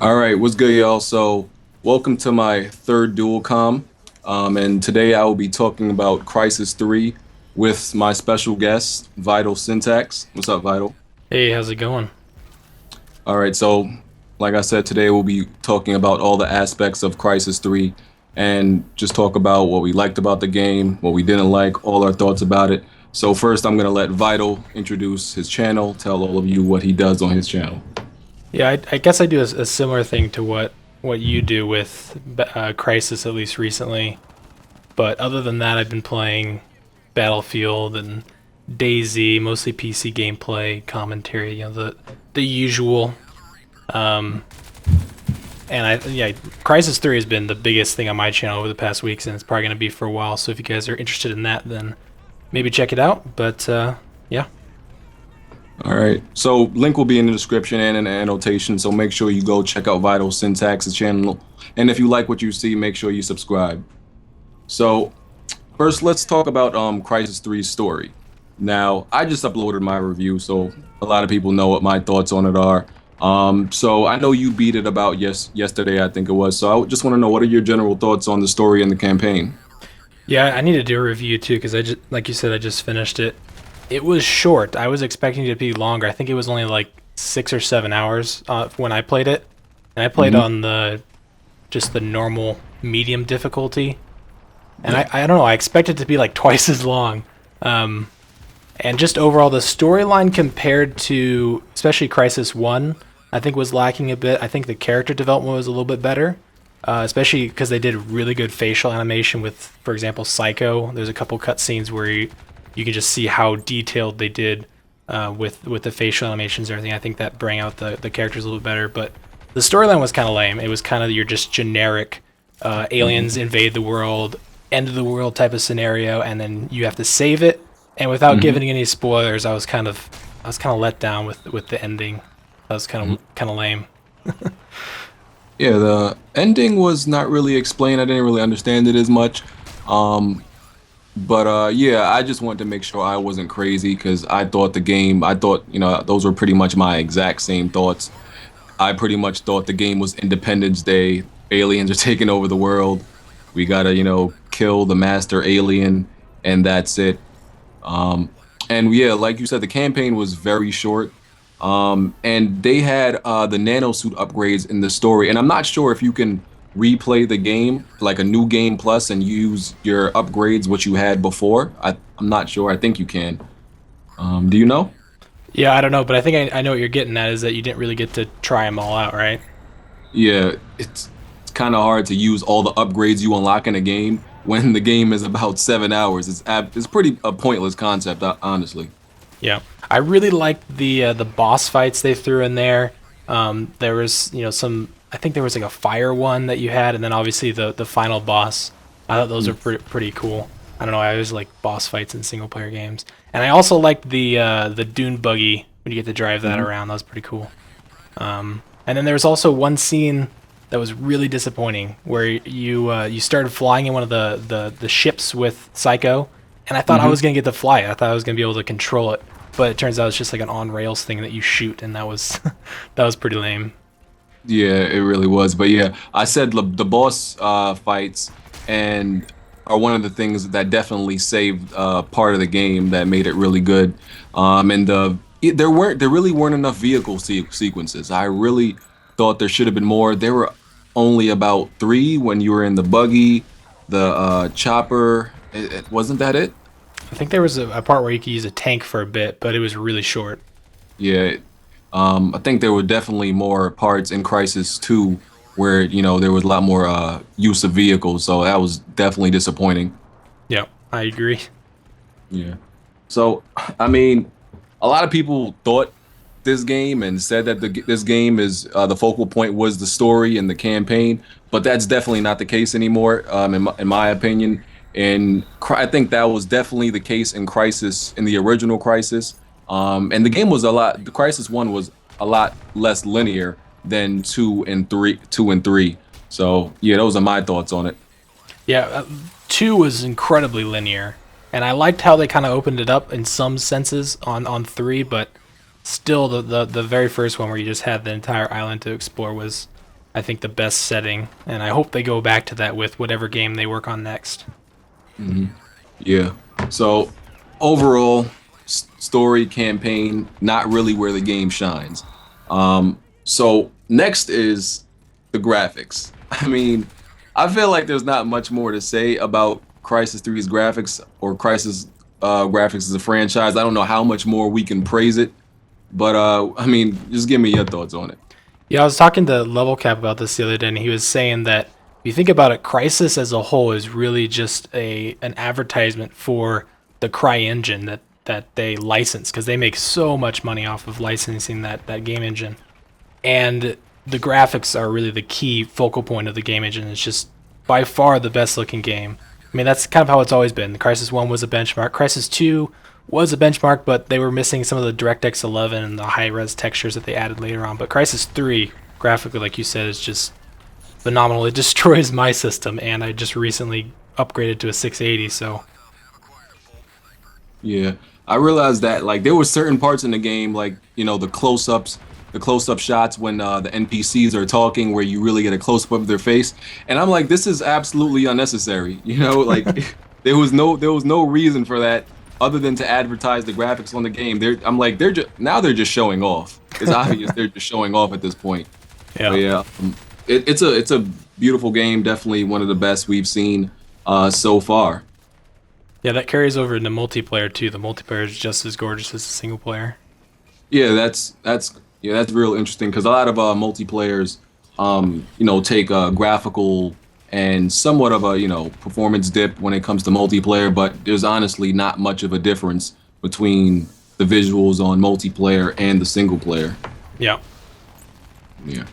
All right, what's good, y'all? So, welcome to my third dual com, and today I will be talking about Crysis 3 with my special guest, VitalSyntax. What's up, Vital? Hey, how's it going? All right, so like I said, today we'll be talking about all the aspects of Crysis 3 and just talk about what we liked about the game, what we didn't like, all our thoughts about it. So, first, I'm going to let Vital introduce his channel, tell all of you what he does on his channel. Yeah, I guess I do a similar thing to what you do with Crysis, at least recently. But other than that, I've been playing Battlefield and DayZ, mostly PC gameplay, commentary, the usual. Um, and Crysis 3 has been the biggest thing on my channel over the past weeks, and it's probably going to be for a while. So if you guys are interested in that, then maybe check it out. But yeah. All right. So link will be in the description and in the annotation. So make sure you go check out Vital Syntax's channel. And if you like what you see, make sure you subscribe. So first, let's talk about Crysis 3's story. Now, I just uploaded my review, so a lot of people know what my thoughts on it are. So I know you beat it about yesterday, I think it was. So I just want to know, what are your general thoughts on the story and the campaign? Yeah, I need to do a review too because I just, like you said, I just finished it. It was short. I was expecting it to be longer. I think it was only like 6 or 7 hours when I played it, and I played Hmm. on the just the normal medium difficulty. And I don't know. I expected it to be like twice as long. Um, and just overall, the storyline compared to especially Crisis One, I think was lacking a bit. I think the character development was a little bit better, especially because they did really good facial animation with, for example, Psycho. There's a couple cutscenes where you can just see how detailed they did with the facial animations and everything. I think that bring out the characters a little bit better. But the storyline was kind of lame. It was kind of your just generic aliens invade the world, end of the world type of scenario, and then you have to save it. And without Hmm. giving any spoilers, I was kind of let down with the ending. That was kind of lame. Yeah, the ending was not really explained. I didn't really understand it as much. Um, but yeah, I just wanted to make sure I wasn't crazy because I thought, those were pretty much my exact same thoughts. I pretty much thought the game was Independence Day. Aliens are taking over the world. We gotta, kill the master alien, and that's it. Um, and yeah, like you said, the campaign was very short. And they had the nanosuit upgrades in the story. And I'm not sure if you can replay the game, like a new game plus, and use your upgrades, what you had before. I'm not sure. I think you can. Do you know? Yeah, I don't know, but I think I know what you're getting at is that you didn't really get to try them all out, right? Yeah, it's kind of hard to use all the upgrades you unlock in a game when the game is about 7 hours. It's pretty a pointless concept, honestly. Yeah, I really liked the boss fights they threw in there. There was some. I think there was like a fire one that you had, and then obviously the final boss. I thought those were pretty cool. I don't know. I always like boss fights in single player games, and I also liked the dune buggy when you get to drive that Mm-hmm. around. That was pretty cool. And then there was also one scene that was really disappointing where you started flying in one of the ships with Psycho, and I thought I Hmm. was gonna get to fly it. I thought I was gonna be able to control it, but it turns out it's just like an on rails thing that you shoot, and that was that was pretty lame. Yeah, it really was. But yeah, I said the boss fights and are one of the things that definitely saved part of the game that made it really good. And there really weren't enough vehicle sequences. I really thought there should have been more. There were only about three when you were in the buggy, the chopper. Wasn't that it? I think there was a part where you could use a tank for a bit, but it was really short. Yeah, I think there were definitely more parts in Crisis 2 where, there was a lot more use of vehicles, so that was definitely disappointing. Yeah, I agree. Yeah. So, I mean, a lot of people thought this game and said that this game is the focal point was the story and the campaign, but that's definitely not the case anymore, in my opinion. And I think that was definitely the case in Crisis, in the original Crisis. And the game was the Crisis 1 was a lot less linear than 2 and 3. So, yeah, those are my thoughts on it. Yeah, two was incredibly linear, and I liked how they kind of opened it up in some senses on three, but still the very first one where you just had the entire island to explore was I think, the best setting, and I hope they go back to that with whatever game they work on next. Yeah. So overall, story campaign, not really where the game shines. So next is the graphics. I mean, I feel like there's not much more to say about Crysis 3's graphics or Crysis graphics as a franchise. I don't know how much more we can praise it, but I mean, just give me your thoughts on it. Yeah, I was talking to Level Cap about this the other day, and he was saying that if you think about it, Crysis as a whole is really just an advertisement for the Cry engine that they license, because they make so much money off of licensing that game engine. And the graphics are really the key focal point of the game engine. It's just by far the best looking game. I mean, that's kind of how it's always been. Crysis 1 was a benchmark. Crysis 2 was a benchmark, but they were missing some of the DirectX 11 and the high-res textures that they added later on. But Crysis 3, graphically, like you said, is just phenomenal. It destroys my system, and I just recently upgraded to a 680, so... Yeah, I realized that like there were certain parts in the game, like the close-up shots when the NPCs are talking, where you really get a close-up of their face, and I'm like, this is absolutely unnecessary. Like there was no reason for that other than to advertise the graphics on the game. I'm like, they're just showing off. It's obvious they're just showing off at this point. Yeah. But yeah, it's a beautiful game. Definitely one of the best we've seen so far. Yeah, that carries over into multiplayer, too. The multiplayer is just as gorgeous as the single player. Yeah, that's real interesting because a lot of multiplayers, take a graphical and somewhat of a performance dip when it comes to multiplayer, but there's honestly not much of a difference between the visuals on multiplayer and the single player. Yeah. Yeah.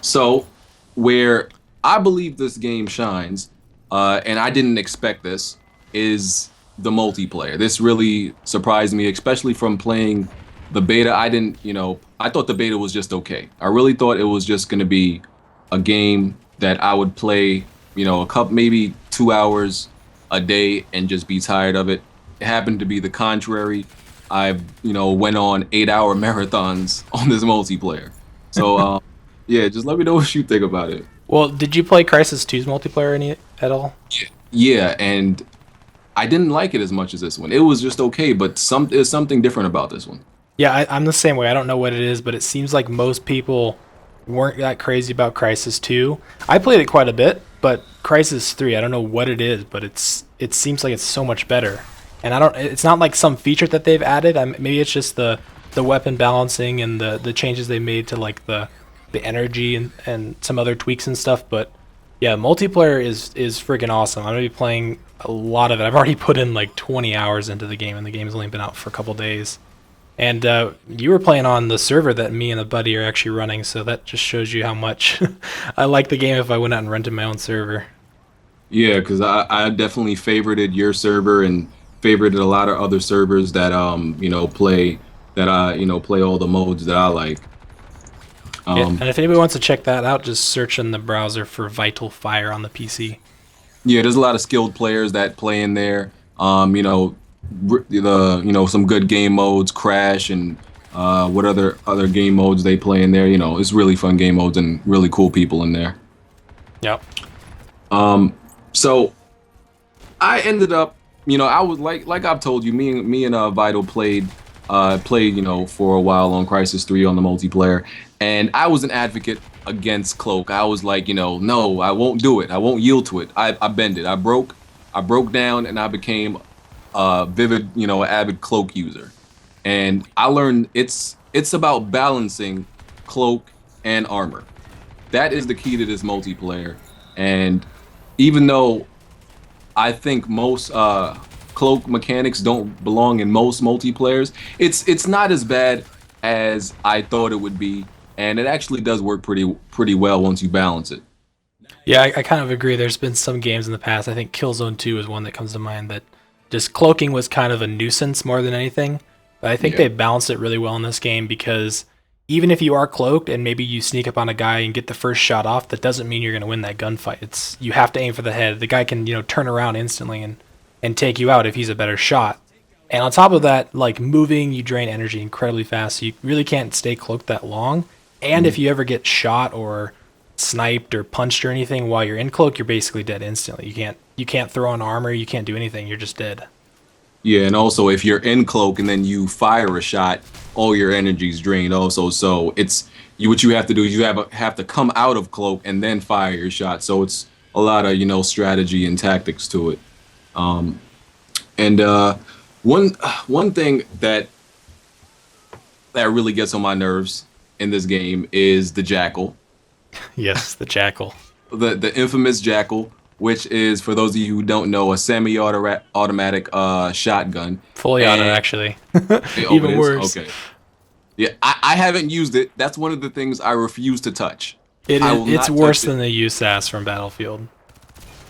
So where I believe this game shines, and I didn't expect this, is the multiplayer. This really surprised me, especially from playing the beta. I thought the beta was just okay. I really thought it was just going to be a game that I would play, a couple, maybe 2 hours a day and just be tired of it. It happened to be the contrary. I, went on 8-hour marathons on this multiplayer. So, yeah, just let me know what you think about it. Well, did you play Crysis 2's multiplayer at all? Yeah, and I didn't like it as much as this one. It was just okay, but there's something different about this one. Yeah, I'm the same way. I don't know what it is, but it seems like most people weren't that crazy about Crysis 2. I played it quite a bit, but Crysis 3, I don't know what it is, but it seems like it's so much better. And it's not like some feature that they've added. Maybe it's just the weapon balancing and the changes they made to like the energy and some other tweaks and stuff, but yeah, multiplayer is freaking awesome. I'm gonna be playing a lot of it. I've already put in like 20 hours into the game, and the game's only been out for a couple days. And you were playing on the server that me and a buddy are actually running, so that just shows you how much I like the game if I went out and rented my own server. Yeah, because I definitely favorited your server and favorited a lot of other servers that play all the modes that I like. Yeah, and if anybody wants to check that out, just search in the browser for Vital Fire on the PC. Yeah, there's a lot of skilled players that play in there. Some good game modes, Crash, and what other game modes they play in there. It's really fun game modes and really cool people in there. Yep. So I ended up, I was like I've told you, me and Vital played for a while on Crysis 3 on the multiplayer, and I was an advocate against Cloak. I was like, no, I won't do it. I won't yield to it. I bended. I broke down, and I became an avid Cloak user. And I learned it's about balancing Cloak and armor. That is the key to this multiplayer. And even though I think most Cloak mechanics don't belong in most multiplayers, it's not as bad as I thought it would be, and it actually does work pretty well once you balance it. Yeah, I kind of agree. There's been some games in the past. I think Killzone 2 is one that comes to mind that just cloaking was kind of a nuisance more than anything. But I think they balanced it really well in this game, because even if you are cloaked and maybe you sneak up on a guy and get the first shot off, that doesn't mean you're going to win that gunfight. You have to aim for the head. The guy can, turn around instantly and take you out if he's a better shot. And on top of that, like moving, you drain energy incredibly fast, so you really can't stay cloaked that long. And if you ever get shot or sniped or punched or anything while you're in cloak, you're basically dead instantly. You can't throw on armor, you can't do anything, you're just dead. Yeah, and also if you're in cloak and then you fire a shot, all your energy's drained also. So it's you what you have to do is you have to come out of cloak and then fire your shot. So it's a lot of, strategy and tactics to it. And one thing that really gets on my nerves in this game is the jackal, Yes, the jackal. the infamous jackal, which is, for those of you who don't know, a semi-automatic shotgun. Fully auto, And actually. oh, Even it is? worse. Okay. Yeah, I haven't used it. That's one of the things I refuse to touch. I will It's not worse touch it. than the USAS from Battlefield.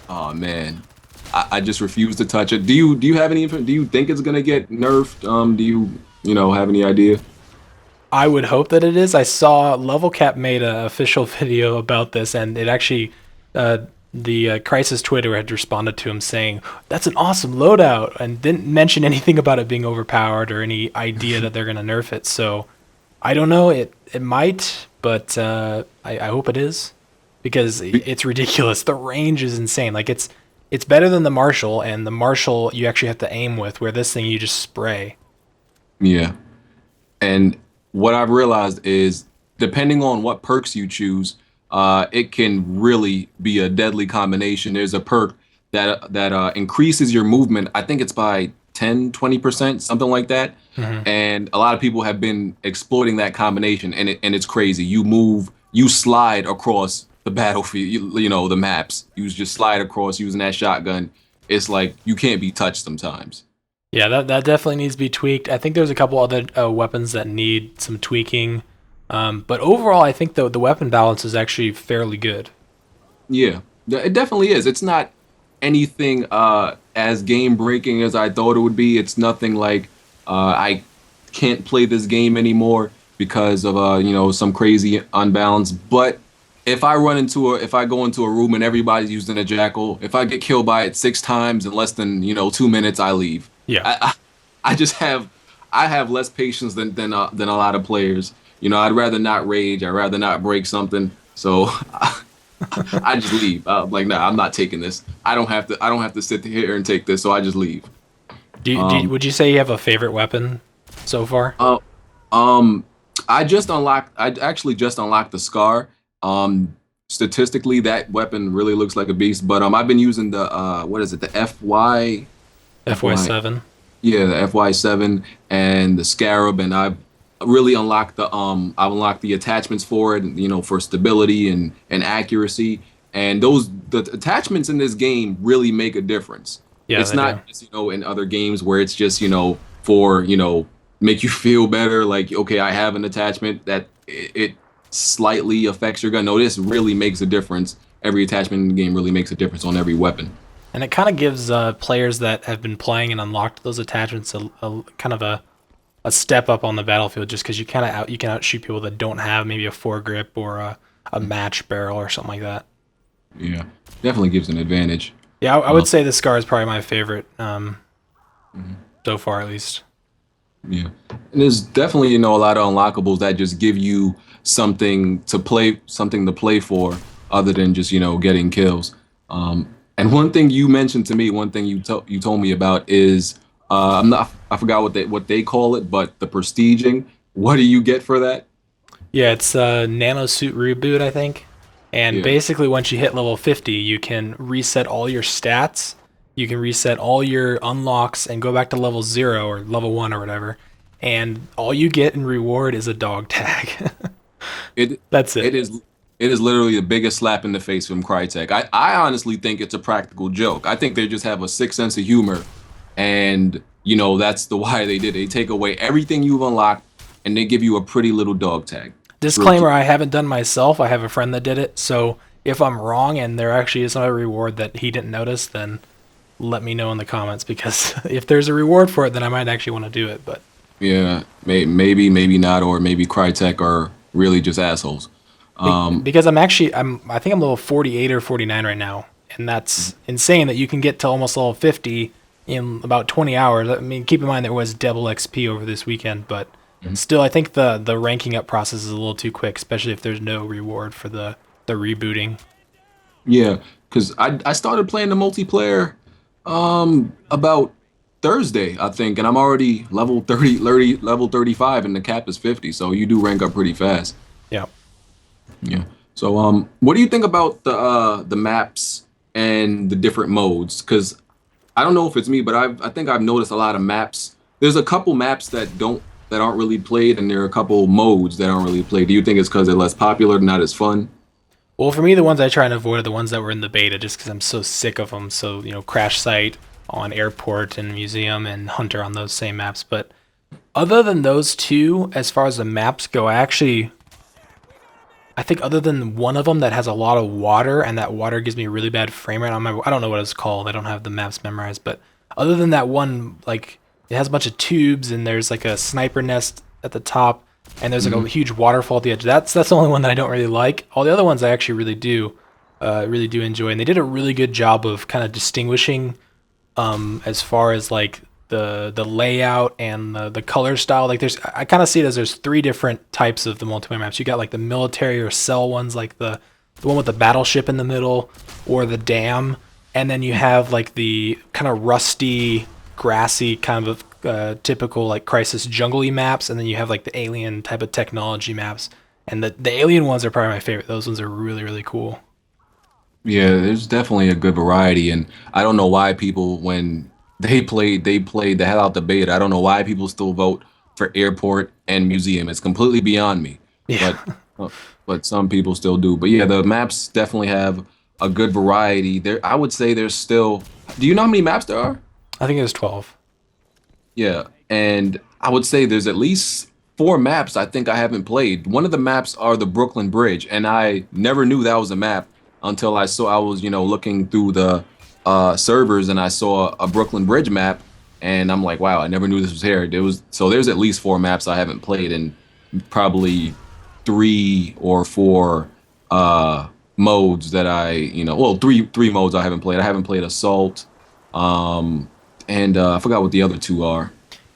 Oh man, I just refuse to touch it. Do you have any? Do you think it's gonna get nerfed? Do you have any idea? I would hope that it is. I saw Level Cap made an official video about this, and it actually, the Crysis Twitter had responded to him saying, "That's an awesome loadout," and didn't mention anything about it being overpowered or any idea that they're going to nerf it. So I don't know. It might, but I hope it is, because it's ridiculous. The range is insane. Like it's better than the Marshall, and the Marshall you actually have to aim with, where this thing you just spray. Yeah, and what I've realized is, depending on what perks you choose, it can really be a deadly combination. There's a perk that increases your movement. I think it's by 10-20%, something like that. And a lot of people have been exploiting that combination, and it's crazy. You slide across the battlefield, the maps. You just slide across using that shotgun. It's like you can't be touched sometimes. Yeah, that definitely needs to be tweaked. I think there's a couple other weapons that need some tweaking. But overall, I think the weapon balance is actually fairly good. Yeah, it definitely is. It's not anything as game breaking as I thought it would be. It's nothing like I can't play this game anymore because of some crazy unbalance. But if I go into a room and everybody's using a jackal, if I get killed by it 6 times in less than 2 minutes, I leave. Yeah. I just have less patience than a lot of players. I'd rather not rage. I'd rather not break something. So I just leave. I'm like, nah, I'm not taking this. I don't have to sit here and take this. So I just leave. Would you say you have a favorite weapon so far? I actually just unlocked the Scar. Statistically, that weapon really looks like a beast. But I've been using the what is it? The FY7. Yeah, the FY7 and the Scarab, and I've really unlocked the attachments for it, for stability and accuracy. And the attachments in this game really make a difference. Yeah, It's they not do. just, in other games where it's just, for, make you feel better, like, okay, I have an attachment that it slightly affects your gun. No, this really makes a difference. Every attachment in the game really makes a difference on every weapon. And it kind of gives players that have been playing and unlocked those attachments a kind of a step up on the battlefield, just because you can outshoot people that don't have maybe a foregrip or a match barrel or something like that. Yeah, definitely gives an advantage. Yeah, I would say the Scar is probably my favorite so far, at least. Yeah, and there's definitely a lot of unlockables that just give you something to play for, other than just getting kills. And one thing you mentioned to me, one thing you told me about is I forgot what they call it, but the prestiging. What do you get for that? Yeah, it's a nanosuit reboot, I think. And Yeah. basically, once you hit level 50, you can reset all your stats. You can reset all your unlocks and go back to level 0 or level 1 or whatever. And all you get in reward is a dog tag. That's it. It is literally the biggest slap in the face from Crytek. I honestly think it's a practical joke. I think they just have a sick sense of humor, and that's the why they did it. They take away everything you've unlocked, and they give you a pretty little dog tag. Disclaimer, I haven't done myself. I have a friend that did it. So if I'm wrong and there actually is a reward that he didn't notice, then let me know in the comments, because if there's a reward for it, then I might actually want to do it. But Yeah, maybe not, or maybe Crytek are really just assholes. because I think I'm level 48 or 49 right now, and that's insane that you can get to almost level 50 in about 20 hours. I mean, keep in mind there was double XP over this weekend, but Mhm. Still, I think the ranking up process is a little too quick, especially if there's no reward for the rebooting. Yeah, because I started playing the multiplayer about Thursday, I think, and I'm already level 35, and the cap is 50, so you do rank up pretty fast. Yeah. Yeah. So what do you think about the maps and the different modes? Because I don't know if it's me, but I think I've noticed a lot of maps. There's a couple maps that aren't really played, and there are a couple modes that aren't really played. Do you think it's because they're less popular, not as fun? Well, for me, the ones I try and avoid are the ones that were in the beta, just because I'm so sick of them. So Crash Site on Airport and Museum and Hunter on those same maps. But other than those two, as far as the maps go, I think other than one of them that has a lot of water and that water gives me a really bad frame rate. I don't know what it's called. I don't have the maps memorized. But other than that one, like it has a bunch of tubes and there's like a sniper nest at the top and there's like Hmm. a huge waterfall at the edge. That's the only one that I don't really like. All the other ones I actually really do enjoy. And they did a really good job of kind of distinguishing as far as like the layout and the color style. Like I kind of see it as there's three different types of the multiplayer maps. You got like the military or cell ones, like the one with the battleship in the middle, or the dam, and then you have like the kind of rusty, grassy kind of typical like Crysis jungly maps, and then you have like the alien type of technology maps. And the alien ones are probably my favorite. Those ones are really really cool. Yeah, there's definitely a good variety, and I don't know why people, when they played the hell out the beta. I don't know why people still vote for Airport and Museum. It's completely beyond me, Yeah, but uh, but some people still do. But yeah, the maps definitely have a good variety. There, I would say there's still. Do you know how many maps there are? I think it was 12. Yeah, and I would say there's at least four maps I think I haven't played. One of the maps are the Brooklyn Bridge, and I never knew that was a map until I was, looking through the servers and I saw a Brooklyn Bridge map, and I'm like, wow, I never knew this was here. There's at least four maps I haven't played, and probably three or four modes that well, three modes I haven't played. I haven't played Assault, um, and I forgot what the other two are.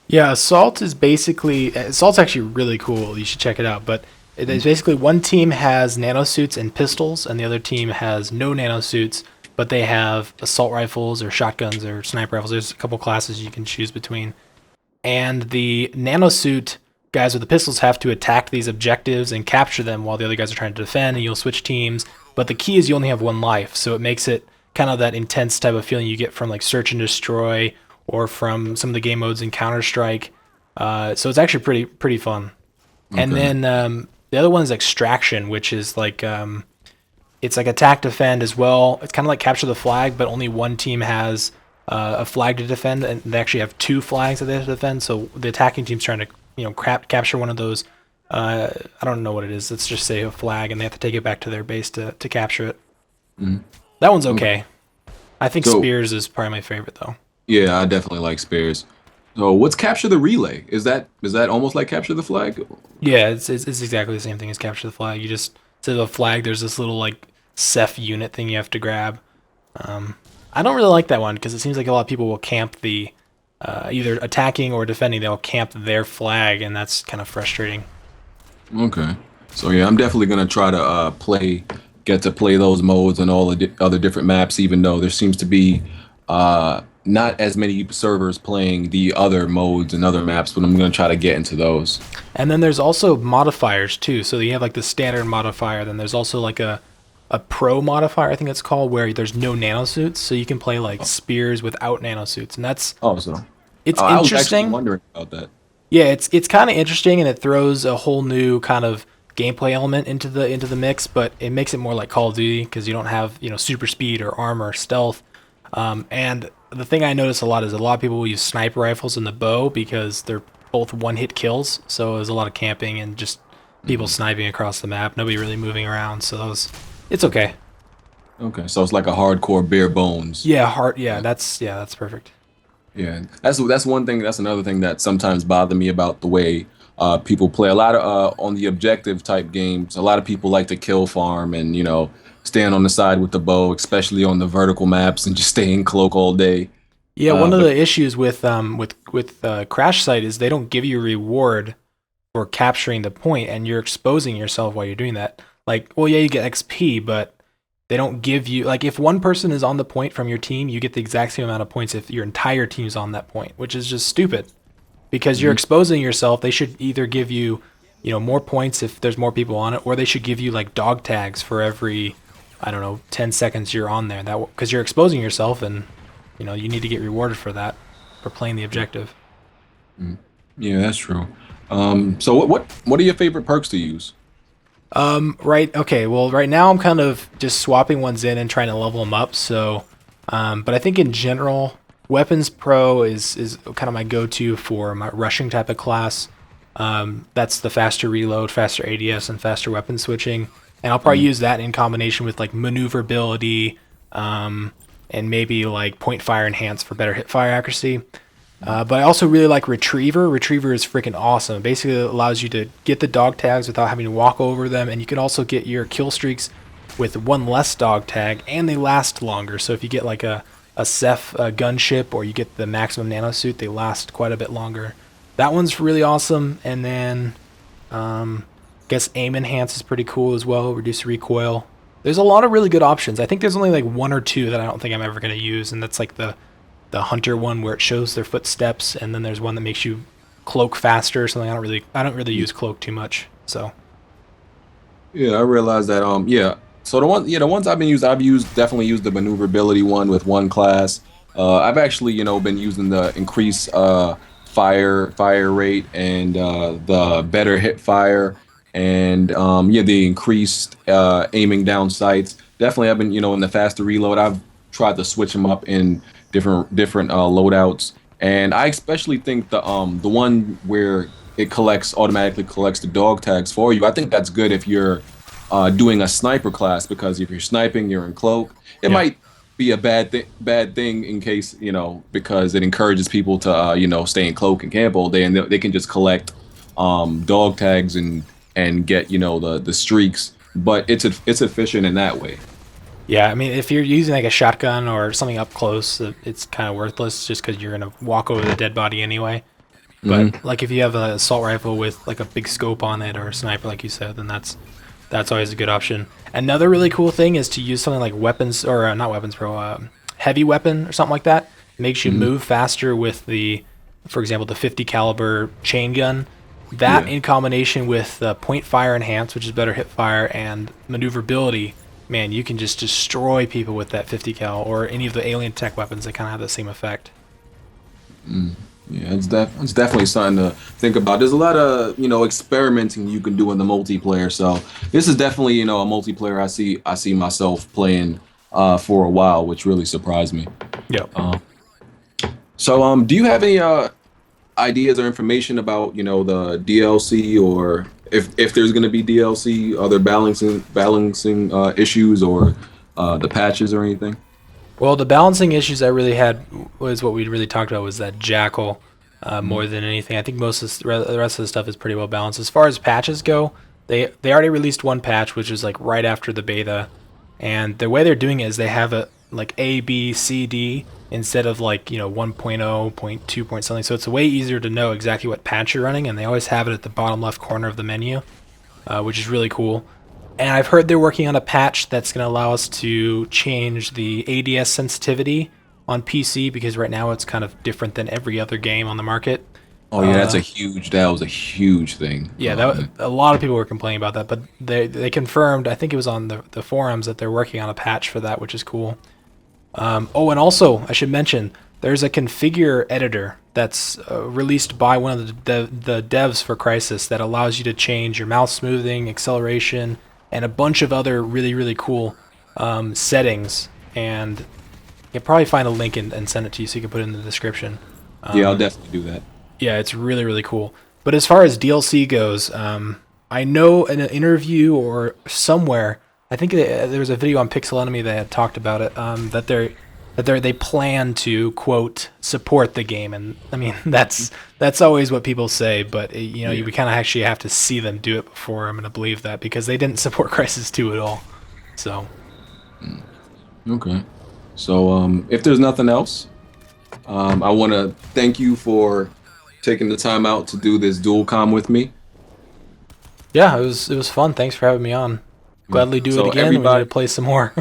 Yeah, Assault's actually really cool. You should check it out. But it is basically one team has nanosuits and pistols, and the other team has no nanosuits, but they have assault rifles or shotguns or sniper rifles. There's a couple classes you can choose between. And the nanosuit guys with the pistols have to attack these objectives and capture them while the other guys are trying to defend, and you'll switch teams. But the key is you only have one life, so it makes it kind of that intense type of feeling you get from like Search and Destroy or from some of the game modes in Counter Strike. So it's actually pretty fun. And Okay. then the other one is Extraction, which is like it's like attack defend as well. It's kind of like capture the flag, but only one team has a flag to defend, and they actually have two flags that they have to defend. So the attacking team's trying to capture one of those. I don't know what it is. Let's just say a flag, and they have to take it back to their base to capture it. Mhm. That one's Okay. okay. I think So Spears is probably my favorite though. yeah, I definitely like spares. So what's capture the relay? Is that almost like capture the flag? Yeah, it's exactly the same thing as capture the flag. You just instead of a flag, there's this little like Ceph unit thing you have to grab. Um, I don't really like that one because it seems like a lot of people will camp the either attacking or defending. They'll camp their flag, and that's kind of frustrating. Okay. So yeah, I'm definitely gonna try to get to play those modes and all the other different maps, even though there seems to be not as many servers playing the other modes and other maps, but I'm gonna try to get into those. And then there's also modifiers too. So you have like the standard modifier. Then there's also like a pro modifier, I think it's called, where there's no nanosuits, so you can play like Spears without nanosuits, and Oh, so it's I was actually interesting. wondering about that. Yeah, it's kind of interesting, and it throws a whole new kind of gameplay element into the mix, but it makes it more like Call of Duty because you don't have super speed or armor or stealth. And the thing I notice a lot is a lot of people will use sniper rifles and the bow because they're both one hit kills. So there's a lot of camping and just people Mhm. sniping across the map, nobody really moving around. It's okay. Okay, so it's like a hardcore bare bones. Yeah, heart. Yeah, that's perfect. Yeah, that's one thing. That's another thing that sometimes bother me about the way people play. A lot of on the objective type games, a lot of people like to kill farm and stand on the side with the bow, especially on the vertical maps, and just stay in cloak all day. Yeah, one of But the issues with Crash Site is they don't give you a reward for capturing the point, and you're exposing yourself while you're doing that. Like, well, yeah, you get XP, but they don't give you, like, if one person is on the point from your team, you get the exact same amount of points if your entire team's on that point, which is just stupid because you're exposing yourself. They should either give you, more points if there's more people on it, or they should give you like dog tags for every, I don't know, 10 seconds you're on there. That because you're exposing yourself, and you need to get rewarded for that, for playing the objective. Yeah, that's true. So what are your favorite perks to use? Right. Okay. Well, right now I'm kind of just swapping ones in and trying to level them up. So, but I think in general, Weapons Pro is kind of my go-to for my rushing type of class. That's the faster reload, faster ADS, and faster weapon switching. And I'll probably use that in combination with like maneuverability, and maybe like point fire enhance for better hip fire accuracy. But I also really like Retriever. Retriever is freaking awesome. Basically, it allows you to get the dog tags without having to walk over them, and you can also get your kill streaks with one less dog tag, and they last longer. So if you get like a Ceph gunship, or you get the maximum nanosuit, they last quite a bit longer. That one's really awesome. And then, I guess aim enhance is pretty cool as well. Reduce recoil. There's a lot of really good options. I think there's only like one or two that I don't think I'm ever going to use, and that's like the hunter one where it shows their footsteps, and then there's one that makes you cloak faster or something. I don't really use cloak too much. So Yeah, I realized that. Yeah. So the ones I've definitely used the maneuverability one with one class. I've actually, been using the increase fire rate, and the better hip fire, and yeah, the increased aiming down sights. Definitely, I've been, in the faster reload. I've tried to switch them up in different loadouts, and I especially think the one where it automatically collects the dog tags for you. I think that's good if you're doing a sniper class, because if you're sniping, you're in cloak. It yeah. might be a bad thing in case, because it encourages people to stay in cloak and camp all day, and they can just collect dog tags and get the streaks. But it's efficient in that way. Yeah, I mean, if you're using like a shotgun or something up close, it's kind of worthless just because you're gonna walk over the dead body anyway. But like if you have an assault rifle with like a big scope on it, or a sniper, like you said, then that's always a good option. Another really cool thing is to use something like weapons, or not weapons pro, heavy weapon or something like that. It makes you move faster with for example, the 50 caliber chain gun. That in combination with the point fire enhance, which is better hip fire, and maneuverability. Man, you can just destroy people with that 50 cal, or any of the alien tech weapons that kind of have the same effect. Yeah, it's definitely something to think about. There's a lot of experimenting you can do in the multiplayer. So this is definitely a multiplayer I see myself playing for a while, which really surprised me. Yep. So do you have any ideas or information about the DLC, or if there's going to be DLC, other balancing issues, or the patches or anything? Well, the balancing issues I really had was what we really talked about, was that Jackal more than anything. I think most of the rest of the stuff is pretty well balanced. As far as patches go, they already released one patch, which was like right after the beta, and the way they're doing it is they have it like A, B, C, D instead of like 1.0, 0.2 point something. So it's way easier to know exactly what patch you're running, and they always have it at the bottom left corner of the menu, which is really cool. And I've heard they're working on a patch that's going to allow us to change the ADS sensitivity on PC, because right now it's kind of different than every other game on the market. Oh yeah, that was a huge thing. Yeah, a lot of people were complaining about that, but they confirmed, I think it was on the forums, that they're working on a patch for that, which is cool. Oh, and also, I should mention, there's a configure editor that's released by one of the devs for Crysis that allows you to change your mouse smoothing, acceleration, and a bunch of other really, really cool settings. And you'll probably find a link and send it to you so you can put it in the description. Yeah, I'll definitely do that. Yeah, it's really, really cool. But as far as DLC goes, I know in an interview or somewhere, I think there was a video on Pixel Enemy that had talked about it, that they plan to, quote, support the game. And I mean, that's always what people say, but we kind of actually have to see them do it before I'm going to believe that, because they didn't support Crysis 2 at all. So okay, so if there's nothing else, I want to thank you for taking the time out to do this dual com with me. Yeah, it was fun. Thanks for having me on. Gladly do So it again. We need everybody, to play some more.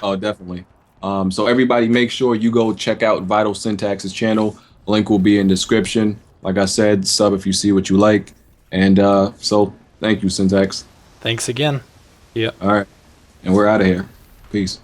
oh, definitely. So everybody, make sure you go check out VitalSyntax's channel. Link will be in description. Like I said, sub if you see what you like. And so thank you, Syntax. Thanks again. Yeah. All right, and we're out of here. Peace.